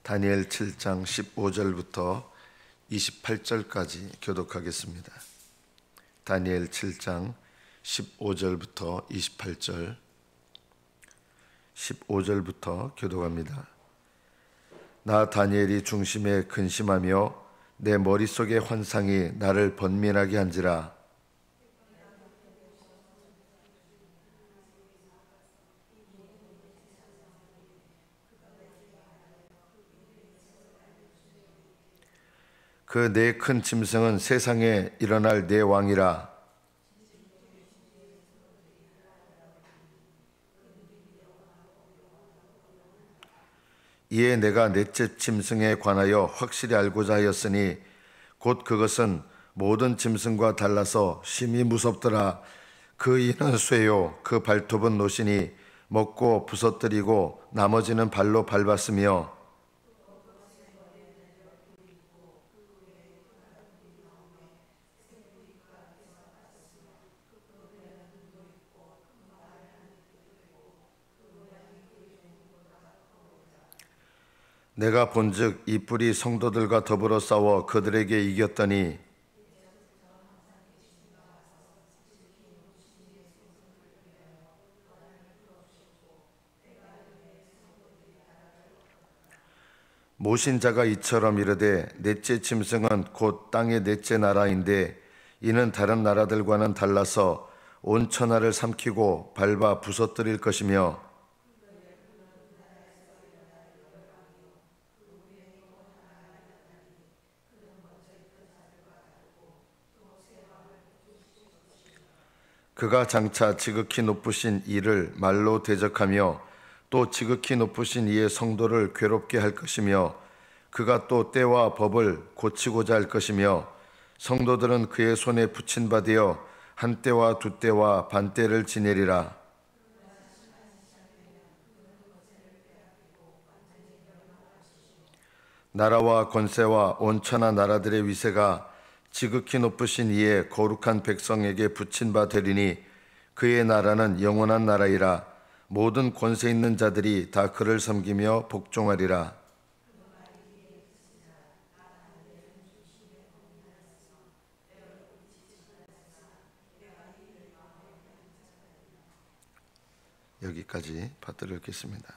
다니엘 7장 15절부터 28절까지 교독하겠습니다. 다니엘 7장 15절부터 28절, 15절부터 교독합니다. 나 다니엘이 중심에 근심하며 내 머릿속의 환상이 나를 번민하게 한지라. 그 네 큰 짐승은 세상에 일어날 네 왕이라. 이에 내가 넷째 짐승에 관하여 확실히 알고자 하였으니 곧 그것은 모든 짐승과 달라서 심히 무섭더라. 그 이는 쇠요 그 발톱은 노시니 먹고 부서뜨리고 나머지는 발로 밟았으며 내가 본즉 이 뿔이 성도들과 더불어 싸워 그들에게 이겼더니 모신 자가 이처럼 이르되 넷째 짐승은 곧 땅의 넷째 나라인데 이는 다른 나라들과는 달라서 온 천하를 삼키고 밟아 부서뜨릴 것이며 그가 장차 지극히 높으신 이를 말로 대적하며 또 지극히 높으신 이의 성도를 괴롭게 할 것이며 그가 또 때와 법을 고치고자 할 것이며 성도들은 그의 손에 붙인 바 되어 한 때와 두 때와 반 때를 지내리라. 나라와 권세와 온 천하 나라들의 위세가 지극히 높으신 이의 거룩한 백성에게 붙인 바 되리니 그의 나라는 영원한 나라이라. 모든 권세 있는 자들이 다 그를 섬기며 복종하리라. 여기까지 받들어 읽겠습니다.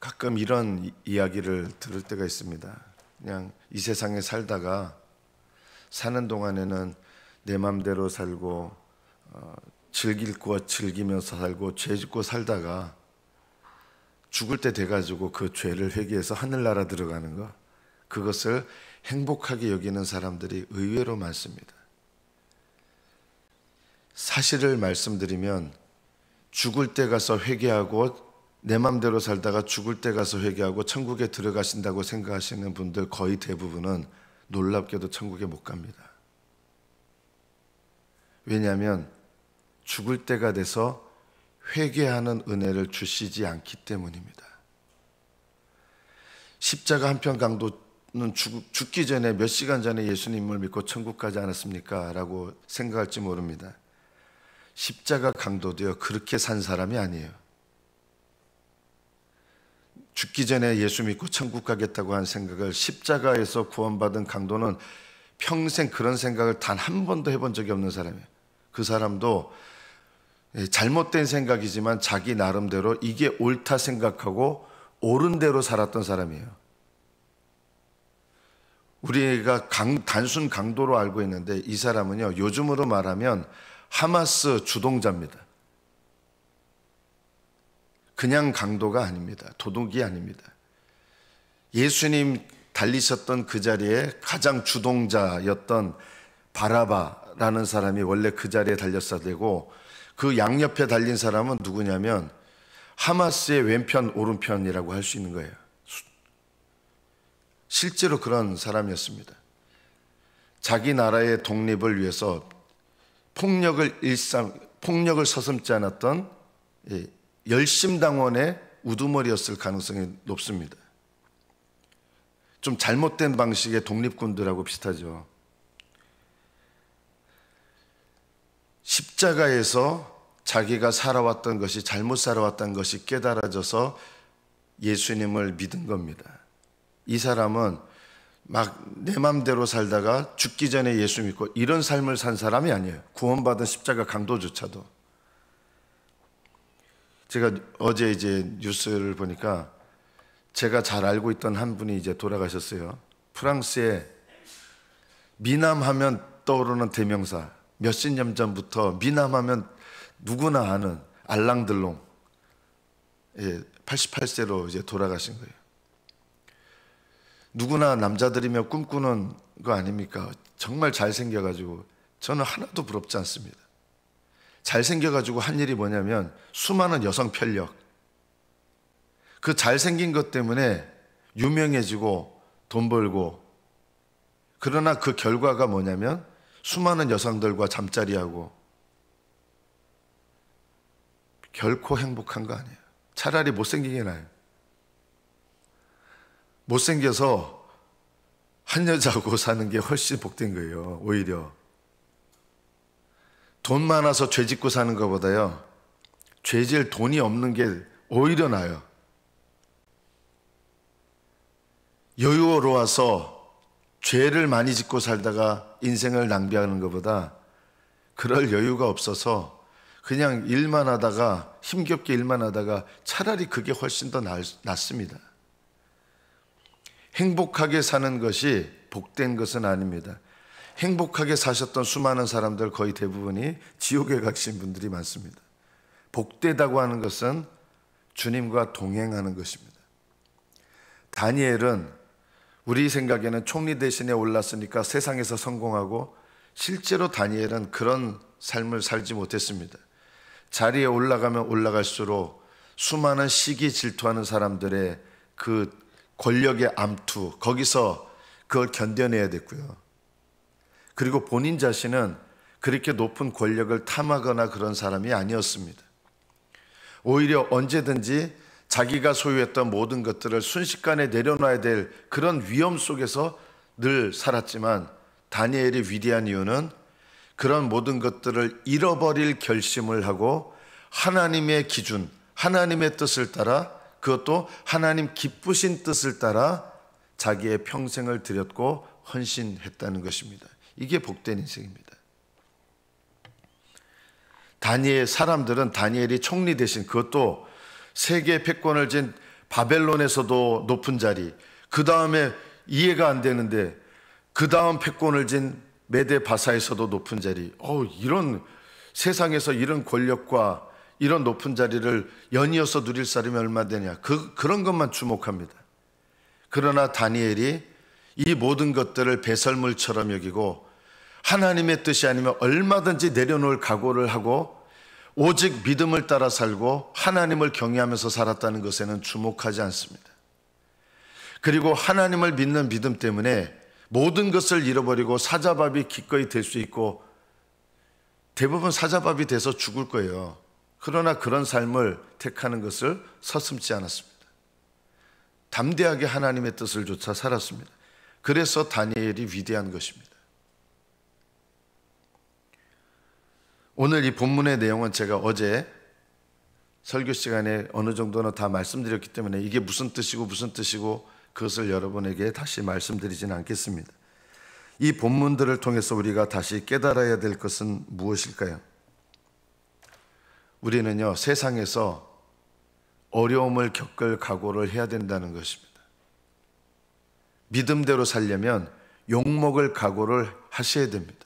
가끔 이런 이야기를 들을 때가 있습니다. 그냥 이 세상에 살다가 사는 동안에는 내 맘대로 살고 즐길 거 즐기면서 살고 죄 짓고 살다가 죽을 때 돼가지고 그 죄를 회개해서 하늘나라 들어가는 거, 그것을 행복하게 여기는 사람들이 의외로 많습니다. 사실을 말씀드리면 죽을 때 가서 회개하고 내 맘대로 살다가 죽을 때 가서 회개하고 천국에 들어가신다고 생각하시는 분들 거의 대부분은 놀랍게도 천국에 못 갑니다. 왜냐하면 죽을 때가 돼서 회개하는 은혜를 주시지 않기 때문입니다. 십자가 한편 강도는 죽기 전에 몇 시간 전에 예수님을 믿고 천국 가지 않았습니까? 라고 생각할지 모릅니다. 십자가 강도도요, 그렇게 산 사람이 아니에요. 죽기 전에 예수 믿고 천국 가겠다고 한 생각을, 십자가에서 구원받은 강도는 평생 그런 생각을 단 한 번도 해본 적이 없는 사람이에요. 그 사람도 잘못된 생각이지만 자기 나름대로 이게 옳다 생각하고 옳은 대로 살았던 사람이에요. 우리가 단순 강도로 알고 있는데 이 사람은요, 요즘으로 말하면 하마스 주동자입니다. 그냥 강도가 아닙니다. 도둑이 아닙니다. 예수님 달리셨던 그 자리에 가장 주동자였던 바라바라는 사람이 원래 그 자리에 달렸어야 되고, 그 양옆에 달린 사람은 누구냐면 하마스의 왼편 오른편이라고 할 수 있는 거예요. 실제로 그런 사람이었습니다. 자기 나라의 독립을 위해서 폭력을 서슴지 않았던 열심당원의 우두머리였을 가능성이 높습니다. 좀 잘못된 방식의 독립군들하고 비슷하죠. 십자가에서 자기가 살아왔던 것이, 잘못 살아왔던 것이 깨달아져서 예수님을 믿은 겁니다. 이 사람은 막 내 맘대로 살다가 죽기 전에 예수 믿고 이런 삶을 산 사람이 아니에요. 구원받은 십자가 강도조차도. 제가 어제 이제 뉴스를 보니까 제가 잘 알고 있던 한 분이 이제 돌아가셨어요. 프랑스에 미남하면 떠오르는 대명사, 몇십 년 전부터 미남하면 누구나 아는 알랑들롱, 88세로 이제 돌아가신 거예요. 누구나 남자들이면 꿈꾸는 거 아닙니까? 정말 잘생겨가지고 저는 하나도 부럽지 않습니다. 잘생겨가지고 한 일이 뭐냐면 수많은 여성 편력, 그 잘생긴 것 때문에 유명해지고 돈 벌고, 그러나 그 결과가 뭐냐면 수많은 여성들과 잠자리하고 결코 행복한 거 아니에요. 차라리 못생긴 게 나아요. 못생겨서 한 여자하고 사는 게 훨씬 복된 거예요. 오히려 돈 많아서 죄 짓고 사는 것보다요, 죄 지을 돈이 없는 게 오히려 나아요. 여유로워서 죄를 많이 짓고 살다가 인생을 낭비하는 것보다 그럴 여유가 없어서 그냥 일만 하다가, 힘겹게 일만 하다가 차라리 그게 훨씬 더 낫습니다. 행복하게 사는 것이 복된 것은 아닙니다. 행복하게 사셨던 수많은 사람들 거의 대부분이 지옥에 가신 분들이 많습니다. 복되다고 하는 것은 주님과 동행하는 것입니다. 다니엘은 우리 생각에는 총리 대신에 올랐으니까 세상에서 성공하고, 실제로 다니엘은 그런 삶을 살지 못했습니다. 자리에 올라가면 올라갈수록 수많은 시기 질투하는 사람들의 그 권력의 암투, 거기서 그걸 견뎌내야 됐고요. 그리고 본인 자신은 그렇게 높은 권력을 탐하거나 그런 사람이 아니었습니다. 오히려 언제든지 자기가 소유했던 모든 것들을 순식간에 내려놔야 될 그런 위험 속에서 늘 살았지만, 다니엘이 위대한 이유는 그런 모든 것들을 잃어버릴 결심을 하고 하나님의 기준, 하나님의 뜻을 따라, 그것도 하나님 기쁘신 뜻을 따라 자기의 평생을 드렸고 헌신했다는 것입니다. 이게 복된 인생입니다. 다니엘 사람들은 다니엘이 총리 대신, 그것도 세계 패권을 쥔 바벨론에서도 높은 자리, 그 다음에 이해가 안 되는데 그 다음 패권을 쥔 메데 바사에서도 높은 자리, 이런 세상에서 이런 권력과 이런 높은 자리를 연이어서 누릴 사람이 얼마 되냐, 그런 것만 주목합니다. 그러나 다니엘이 이 모든 것들을 배설물처럼 여기고 하나님의 뜻이 아니면 얼마든지 내려놓을 각오를 하고 오직 믿음을 따라 살고 하나님을 경외하면서 살았다는 것에는 주목하지 않습니다. 그리고 하나님을 믿는 믿음 때문에 모든 것을 잃어버리고 사자밥이 기꺼이 될 수 있고, 대부분 사자밥이 돼서 죽을 거예요. 그러나 그런 삶을 택하는 것을 서슴지 않았습니다. 담대하게 하나님의 뜻을 쫓아 살았습니다. 그래서 다니엘이 위대한 것입니다. 오늘 이 본문의 내용은 제가 어제 설교 시간에 어느 정도는 다 말씀드렸기 때문에 이게 무슨 뜻이고 그것을 여러분에게 다시 말씀드리지는 않겠습니다. 이 본문들을 통해서 우리가 다시 깨달아야 될 것은 무엇일까요? 우리는요, 세상에서 어려움을 겪을 각오를 해야 된다는 것입니다. 믿음대로 살려면 욕먹을 각오를 하셔야 됩니다.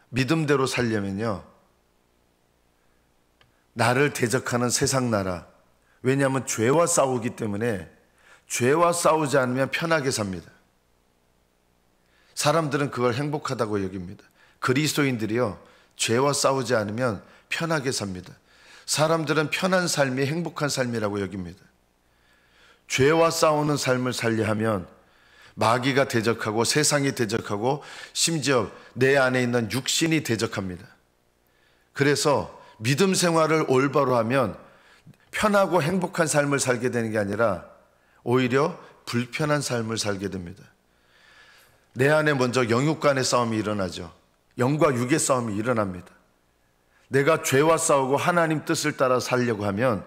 믿음대로 살려면요, 나를 대적하는 세상 나라, 왜냐하면 죄와 싸우기 때문에 죄와 싸우지 않으면 편하게 삽니다. 사람들은 그걸 행복하다고 여깁니다. 그리스도인들이요, 죄와 싸우지 않으면 편하게 삽니다. 사람들은 편한 삶이 행복한 삶이라고 여깁니다. 죄와 싸우는 삶을 살려 하면 마귀가 대적하고 세상이 대적하고 심지어 내 안에 있는 육신이 대적합니다. 그래서 믿음 생활을 올바로 하면 편하고 행복한 삶을 살게 되는 게 아니라 오히려 불편한 삶을 살게 됩니다. 내 안에 먼저 영육 간의 싸움이 일어나죠. 영과 육의 싸움이 일어납니다. 내가 죄와 싸우고 하나님 뜻을 따라 살려고 하면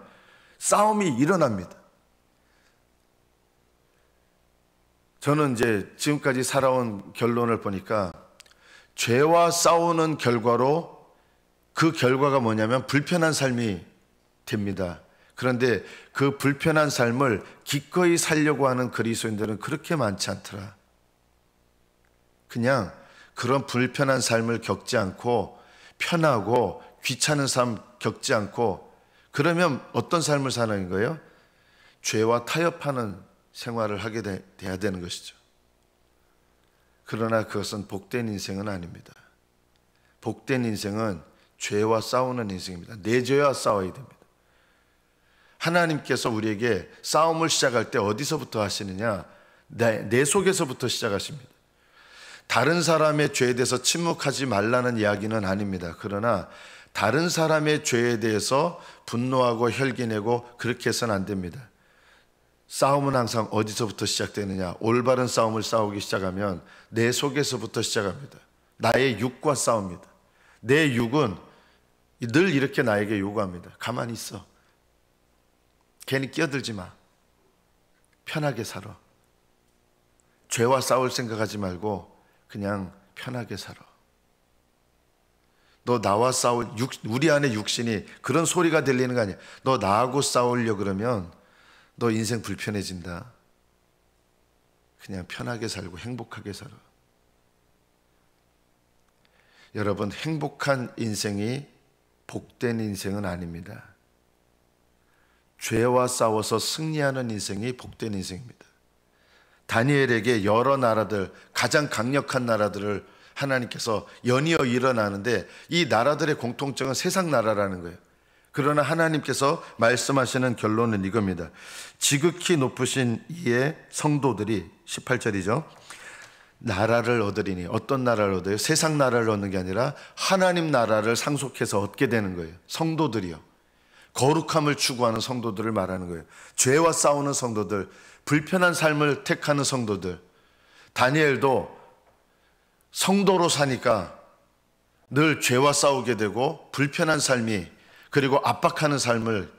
싸움이 일어납니다. 저는 이제 지금까지 살아온 결론을 보니까 죄와 싸우는 결과로 그 결과가 뭐냐면 불편한 삶이 됩니다. 그런데 그 불편한 삶을 기꺼이 살려고 하는 그리스도인들은 그렇게 많지 않더라. 그냥 그런 불편한 삶을 겪지 않고 편하고 귀찮은 삶 겪지 않고 그러면 어떤 삶을 사는 거예요? 죄와 타협하는 생활을 하게 돼야 되는 것이죠. 그러나 그것은 복된 인생은 아닙니다. 복된 인생은 죄와 싸우는 인생입니다. 내 죄와 싸워야 됩니다. 하나님께서 우리에게 싸움을 시작할 때 어디서부터 하시느냐? 내 속에서부터 시작하십니다. 다른 사람의 죄에 대해서 침묵하지 말라는 이야기는 아닙니다. 그러나 다른 사람의 죄에 대해서 분노하고 혈기내고 그렇게 해서는 안 됩니다. 싸움은 항상 어디서부터 시작되느냐? 올바른 싸움을 싸우기 시작하면 내 속에서부터 시작합니다. 나의 육과 싸웁니다. 내 육은 늘 이렇게 나에게 요구합니다. 가만히 있어. 괜히 끼어들지 마. 편하게 살아. 죄와 싸울 생각하지 말고 그냥 편하게 살아. 너 나와 싸울 우리 안에 육신이 그런 소리가 들리는 거 아니야. 너 나하고 싸우려 그러면 너 인생 불편해진다. 그냥 편하게 살고 행복하게 살아. 여러분, 행복한 인생이 복된 인생은 아닙니다. 죄와 싸워서 승리하는 인생이 복된 인생입니다. 다니엘에게 여러 나라들, 가장 강력한 나라들을 하나님께서 연이어 일어나는데 이 나라들의 공통점은 세상 나라라는 거예요. 그러나 하나님께서 말씀하시는 결론은 이겁니다. 지극히 높으신 이의 성도들이 18절이죠. 나라를 얻으리니, 어떤 나라를 얻어요? 세상 나라를 얻는 게 아니라 하나님 나라를 상속해서 얻게 되는 거예요. 성도들이요. 거룩함을 추구하는 성도들을 말하는 거예요. 죄와 싸우는 성도들, 불편한 삶을 택하는 성도들. 다니엘도 성도로 사니까 늘 죄와 싸우게 되고 불편한 삶이, 그리고 압박하는 삶을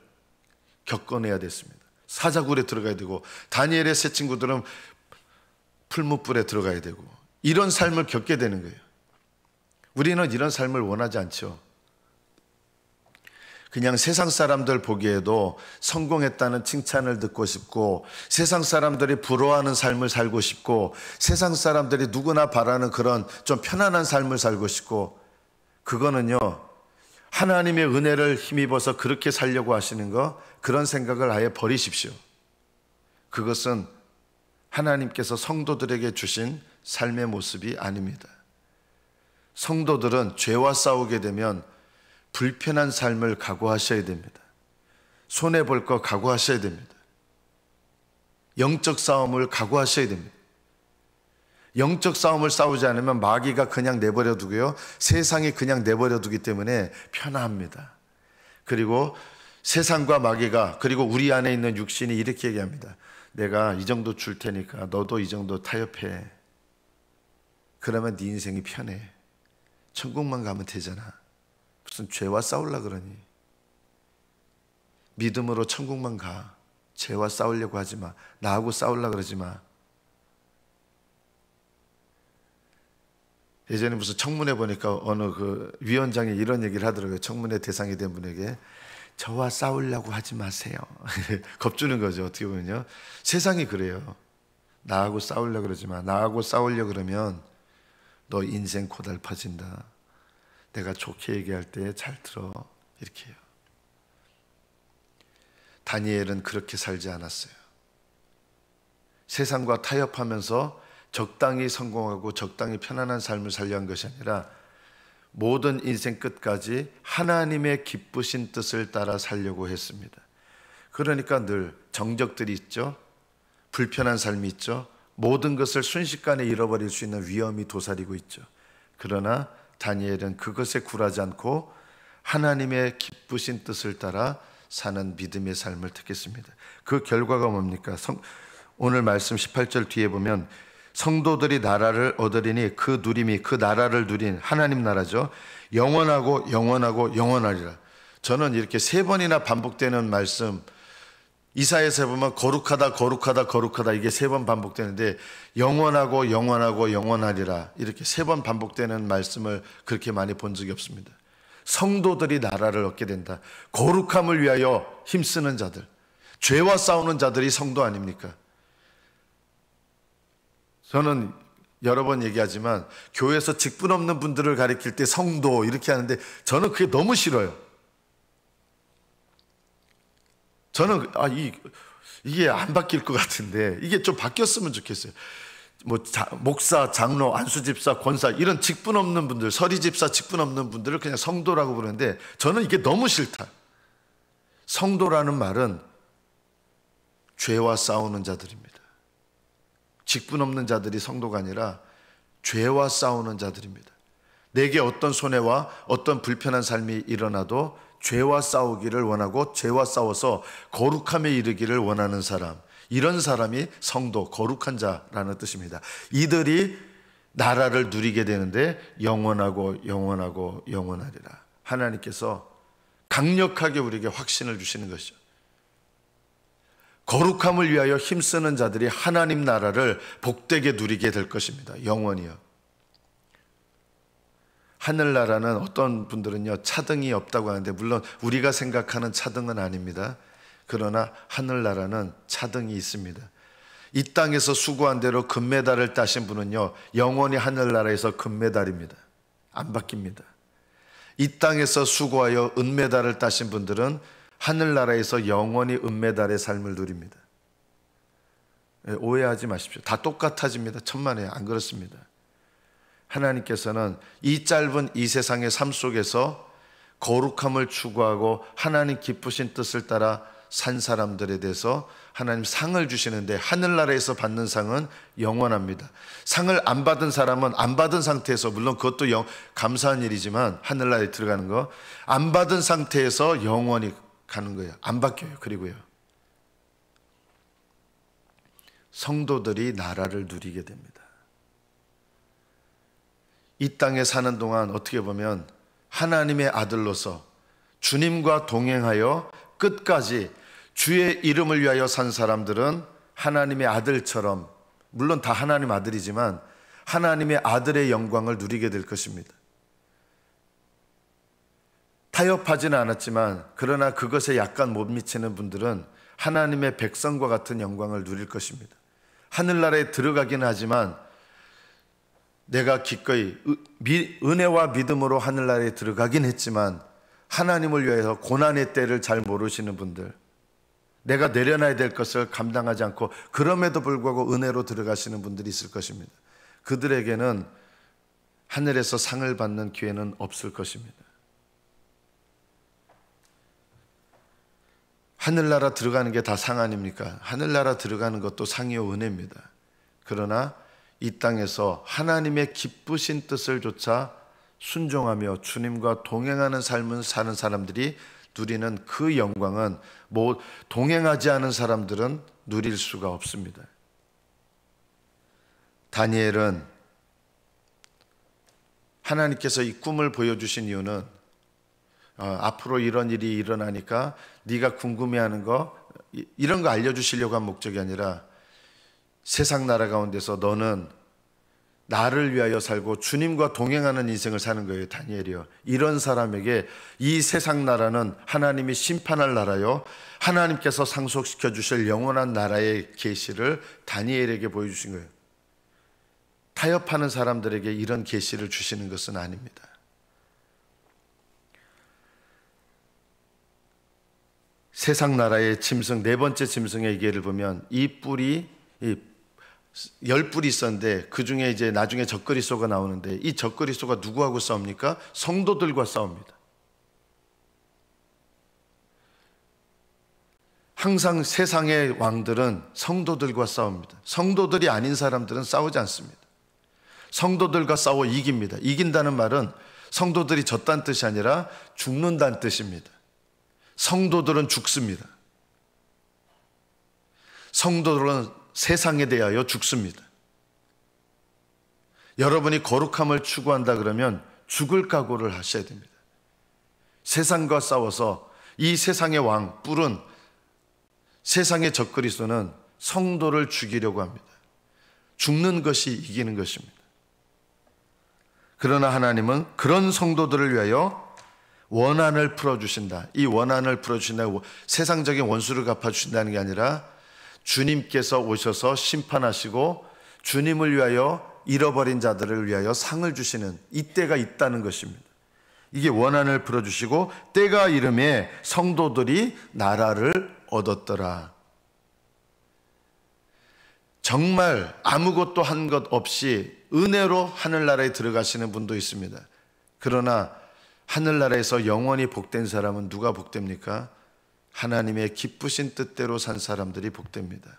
겪어내야 됐습니다. 사자굴에 들어가야 되고, 다니엘의 세 친구들은 풀무불에 들어가야 되고, 이런 삶을 겪게 되는 거예요. 우리는 이런 삶을 원하지 않죠. 그냥 세상 사람들 보기에도 성공했다는 칭찬을 듣고 싶고, 세상 사람들이 부러워하는 삶을 살고 싶고, 세상 사람들이 누구나 바라는 그런 좀 편안한 삶을 살고 싶고, 그거는요, 하나님의 은혜를 힘입어서 그렇게 살려고 하시는 거, 그런 생각을 아예 버리십시오. 그것은 하나님께서 성도들에게 주신 삶의 모습이 아닙니다. 성도들은 죄와 싸우게 되면 불편한 삶을 각오하셔야 됩니다. 손해볼 거 각오하셔야 됩니다. 영적 싸움을 각오하셔야 됩니다. 영적 싸움을 싸우지 않으면 마귀가 그냥 내버려 두고요, 세상이 그냥 내버려 두기 때문에 편합니다. 그리고 세상과 마귀가, 그리고 우리 안에 있는 육신이 이렇게 얘기합니다. 내가 이 정도 줄 테니까 너도 이 정도 타협해. 그러면 네 인생이 편해. 천국만 가면 되잖아. 무슨 죄와 싸우려 그러니. 믿음으로 천국만 가. 죄와 싸우려고 하지 마. 나하고 싸우려 그러지 마. 예전에 무슨 청문회 보니까 어느 그 위원장이 이런 얘기를 하더라고요. 청문회 대상이 된 분에게 저와 싸우려고 하지 마세요. 겁주는 거죠. 어떻게 보면요. 세상이 그래요. 나하고 싸우려고 그러지 마. 나하고 싸우려고 그러면 너 인생 고달파진다. 내가 좋게 얘기할 때 잘 들어. 이렇게 해요. 다니엘은 그렇게 살지 않았어요. 세상과 타협하면서 적당히 성공하고 적당히 편안한 삶을 살려 한 것이 아니라 모든 인생 끝까지 하나님의 기쁘신 뜻을 따라 살려고 했습니다. 그러니까 늘 정적들이 있죠. 불편한 삶이 있죠. 모든 것을 순식간에 잃어버릴 수 있는 위험이 도사리고 있죠. 그러나 다니엘은 그것에 굴하지 않고 하나님의 기쁘신 뜻을 따라 사는 믿음의 삶을 택했습니다. 그 결과가 뭡니까? 오늘 말씀 18절 뒤에 보면 성도들이 나라를 얻으리니 그 누림이, 그 나라를 누린 하나님 나라죠. 영원하고 영원하고 영원하리라. 저는 이렇게 3번이나 반복되는 말씀, 이사야서에 보면 거룩하다 거룩하다 거룩하다 이게 3번 반복되는데 영원하고 영원하고 영원하리라 이렇게 3번 반복되는 말씀을 그렇게 많이 본 적이 없습니다. 성도들이 나라를 얻게 된다. 거룩함을 위하여 힘쓰는 자들, 죄와 싸우는 자들이 성도 아닙니까? 저는 여러 번 얘기하지만 교회에서 직분 없는 분들을 가리킬 때 성도 이렇게 하는데 저는 그게 너무 싫어요. 저는 이게 안 바뀔 것 같은데 이게 좀 바뀌었으면 좋겠어요. 목사, 장로, 안수집사, 권사 이런 직분 없는 분들, 서리집사 직분 없는 분들을 그냥 성도라고 부르는데 저는 이게 너무 싫다. 성도라는 말은 죄와 싸우는 자들입니다. 직분 없는 자들이 성도가 아니라 죄와 싸우는 자들입니다. 내게 어떤 손해와 어떤 불편한 삶이 일어나도 죄와 싸우기를 원하고 죄와 싸워서 거룩함에 이르기를 원하는 사람, 이런 사람이 성도, 거룩한 자라는 뜻입니다. 이들이 나라를 누리게 되는데 영원하고 영원하고 영원하리라. 하나님께서 강력하게 우리에게 확신을 주시는 것이죠. 거룩함을 위하여 힘쓰는 자들이 하나님 나라를 복되게 누리게 될 것입니다. 영원히요. 하늘나라는 어떤 분들은요 차등이 없다고 하는데 물론 우리가 생각하는 차등은 아닙니다. 그러나 하늘나라는 차등이 있습니다. 이 땅에서 수고한 대로 금메달을 따신 분은요 영원히 하늘나라에서 금메달입니다. 안 바뀝니다. 이 땅에서 수고하여 은메달을 따신 분들은 하늘나라에서 영원히 은메달의 삶을 누립니다. 오해하지 마십시오. 다 똑같아집니다. 천만에 안 그렇습니다. 하나님께서는 이 짧은 이 세상의 삶 속에서 거룩함을 추구하고 하나님 기쁘신 뜻을 따라 산 사람들에 대해서 하나님 상을 주시는데 하늘나라에서 받는 상은 영원합니다. 상을 안 받은 사람은 안 받은 상태에서, 물론 그것도 감사한 일이지만 하늘나라에 들어가는 거, 안 받은 상태에서 영원히 가는 거예요. 안 바뀌어요. 그리고요 성도들이 나라를 누리게 됩니다. 이 땅에 사는 동안 어떻게 보면 하나님의 아들로서 주님과 동행하여 끝까지 주의 이름을 위하여 산 사람들은 하나님의 아들처럼, 물론 다 하나님 아들이지만 하나님의 아들의 영광을 누리게 될 것입니다. 타협하지는 않았지만 그러나 그것에 약간 못 미치는 분들은 하나님의 백성과 같은 영광을 누릴 것입니다. 하늘나라에 들어가기는 하지만 내가 기꺼이 은혜와 믿음으로 하늘나라에 들어가긴 했지만 하나님을 위해서 고난의 때를 잘 모르시는 분들, 내가 내려놔야 될 것을 감당하지 않고 그럼에도 불구하고 은혜로 들어가시는 분들이 있을 것입니다. 그들에게는 하늘에서 상을 받는 기회는 없을 것입니다. 하늘나라 들어가는 게 다 상 아닙니까? 하늘나라 들어가는 것도 상이요 은혜입니다. 그러나 이 땅에서 하나님의 기쁘신 뜻을 조차 순종하며 주님과 동행하는 삶을 사는 사람들이 누리는 그 영광은 동행하지 않은 사람들은 누릴 수가 없습니다. 다니엘은 하나님께서 이 꿈을 보여주신 이유는 앞으로 이런 일이 일어나니까 네가 궁금해하는 거, 이런 거 알려주시려고 한 목적이 아니라 세상 나라 가운데서 너는 나를 위하여 살고 주님과 동행하는 인생을 사는 거예요. 다니엘이요. 이런 사람에게 이 세상 나라는 하나님이 심판할 나라요, 하나님께서 상속시켜 주실 영원한 나라의 계시를 다니엘에게 보여주신 거예요. 타협하는 사람들에게 이런 계시를 주시는 것은 아닙니다. 세상 나라의 짐승, 네 번째 짐승의 예를 보면 이 뿔이 10뿔이 있었는데 그 중에 이제 나중에 적그리스도가 나오는데 이 적그리스도가 누구하고 싸웁니까? 성도들과 싸웁니다. 항상 세상의 왕들은 성도들과 싸웁니다. 성도들이 아닌 사람들은 싸우지 않습니다. 성도들과 싸워 이깁니다. 이긴다는 말은 성도들이 졌다는 뜻이 아니라 죽는다는 뜻입니다. 성도들은 죽습니다. 성도들은 세상에 대하여 죽습니다. 여러분이 거룩함을 추구한다 그러면 죽을 각오를 하셔야 됩니다. 세상과 싸워서 이 세상의 왕, 뿔은 세상의 적그리스도는 성도를 죽이려고 합니다. 죽는 것이 이기는 것입니다. 그러나 하나님은 그런 성도들을 위하여 원한을 풀어주신다. 이 원한을 풀어주신다. 세상적인 원수를 갚아주신다는 게 아니라 주님께서 오셔서 심판하시고 주님을 위하여 잃어버린 자들을 위하여 상을 주시는 이때가 있다는 것입니다. 이게 원한을 풀어주시고 때가 이름에 성도들이 나라를 얻었더라. 정말 아무것도 한 것 없이 은혜로 하늘나라에 들어가시는 분도 있습니다. 그러나 하늘나라에서 영원히 복된 사람은 누가 복됩니까? 하나님의 기쁘신 뜻대로 산 사람들이 복됩니다.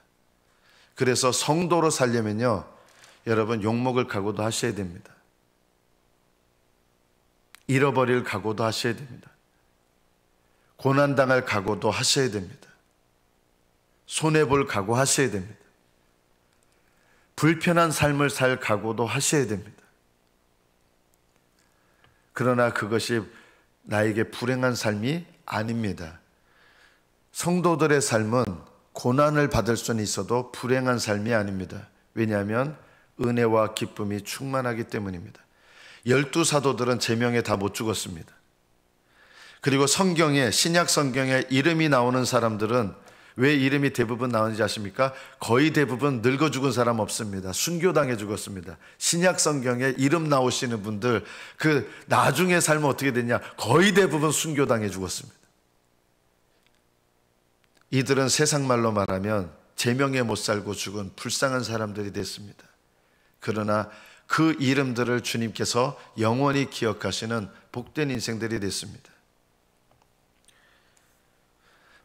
그래서 성도로 살려면요, 여러분 욕먹을 각오도 하셔야 됩니다. 잃어버릴 각오도 하셔야 됩니다. 고난당할 각오도 하셔야 됩니다. 손해볼 각오 하셔야 됩니다. 불편한 삶을 살 각오도 하셔야 됩니다. 그러나 그것이 나에게 불행한 삶이 아닙니다. 성도들의 삶은 고난을 받을 수는 있어도 불행한 삶이 아닙니다. 왜냐하면 은혜와 기쁨이 충만하기 때문입니다. 12사도들은 제명에 다 못 죽었습니다. 그리고 성경에, 신약 성경에 이름이 나오는 사람들은 왜 이름이 대부분 나오는지 아십니까? 거의 대부분 늙어 죽은 사람 없습니다. 순교당해 죽었습니다. 신약 성경에 이름 나오시는 분들, 그 나중에 살면 어떻게 됐냐? 거의 대부분 순교당해 죽었습니다. 이들은 세상 말로 말하면 제명에 못 살고 죽은 불쌍한 사람들이 됐습니다. 그러나 그 이름들을 주님께서 영원히 기억하시는 복된 인생들이 됐습니다.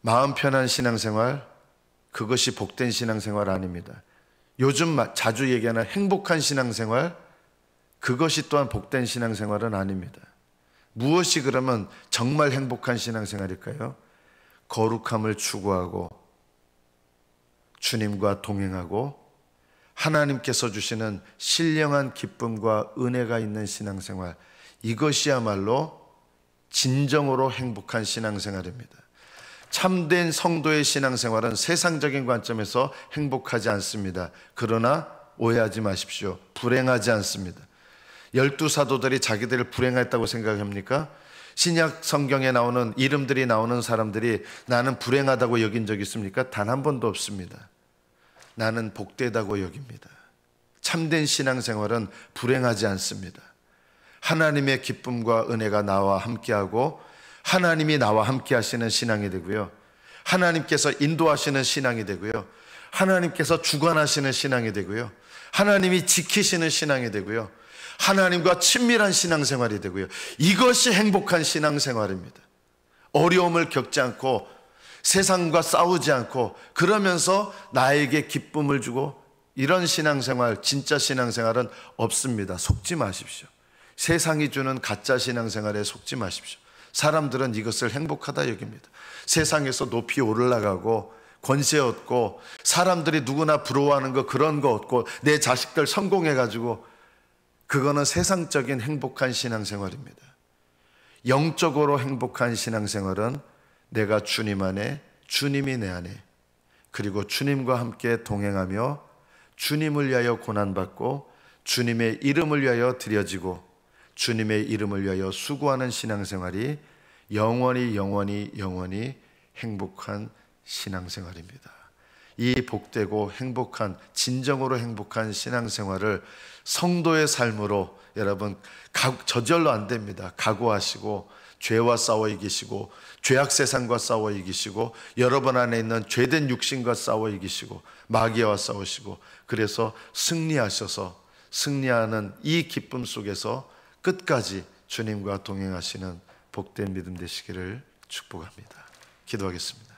마음 편한 신앙생활, 그것이 복된 신앙생활 아닙니다. 요즘 자주 얘기하는 행복한 신앙생활, 그것이 또한 복된 신앙생활은 아닙니다. 무엇이 그러면 정말 행복한 신앙생활일까요? 거룩함을 추구하고 주님과 동행하고 하나님께서 주시는 신령한 기쁨과 은혜가 있는 신앙생활, 이것이야말로 진정으로 행복한 신앙생활입니다. 참된 성도의 신앙생활은 세상적인 관점에서 행복하지 않습니다. 그러나 오해하지 마십시오. 불행하지 않습니다. 12사도들이 자기들을 불행했다고 생각합니까? 신약 성경에 나오는 이름들이 나오는 사람들이 나는 불행하다고 여긴 적 있습니까? 단 한 번도 없습니다. 나는 복되다고 여깁니다. 참된 신앙생활은 불행하지 않습니다. 하나님의 기쁨과 은혜가 나와 함께하고 하나님이 나와 함께 하시는 신앙이 되고요, 하나님께서 인도하시는 신앙이 되고요, 하나님께서 주관하시는 신앙이 되고요, 하나님이 지키시는 신앙이 되고요, 하나님과 친밀한 신앙생활이 되고요. 이것이 행복한 신앙생활입니다. 어려움을 겪지 않고 세상과 싸우지 않고 그러면서 나에게 기쁨을 주고, 이런 신앙생활, 진짜 신앙생활은 없습니다. 속지 마십시오. 세상이 주는 가짜 신앙생활에 속지 마십시오. 사람들은 이것을 행복하다 여깁니다. 세상에서 높이 올라가고 권세 얻고 사람들이 누구나 부러워하는 거, 그런 거 얻고 내 자식들 성공해가지고, 그거는 세상적인 행복한 신앙생활입니다. 영적으로 행복한 신앙생활은 내가 주님 안에, 주님이 내 안에, 그리고 주님과 함께 동행하며 주님을 위하여 고난받고 주님의 이름을 위하여 드려지고 주님의 이름을 위하여 수고하는 신앙생활이 영원히 행복한 신앙생활입니다. 이 복되고 행복한, 진정으로 행복한 신앙생활을 성도의 삶으로 여러분 저절로 안 됩니다. 각오하시고 죄와 싸워 이기시고 죄악 세상과 싸워 이기시고 여러분 안에 있는 죄된 육신과 싸워 이기시고 마귀와 싸우시고, 그래서 승리하셔서 승리하는 이 기쁨 속에서 끝까지 주님과 동행하시는 복된 믿음 되시기를 축복합니다. 기도하겠습니다.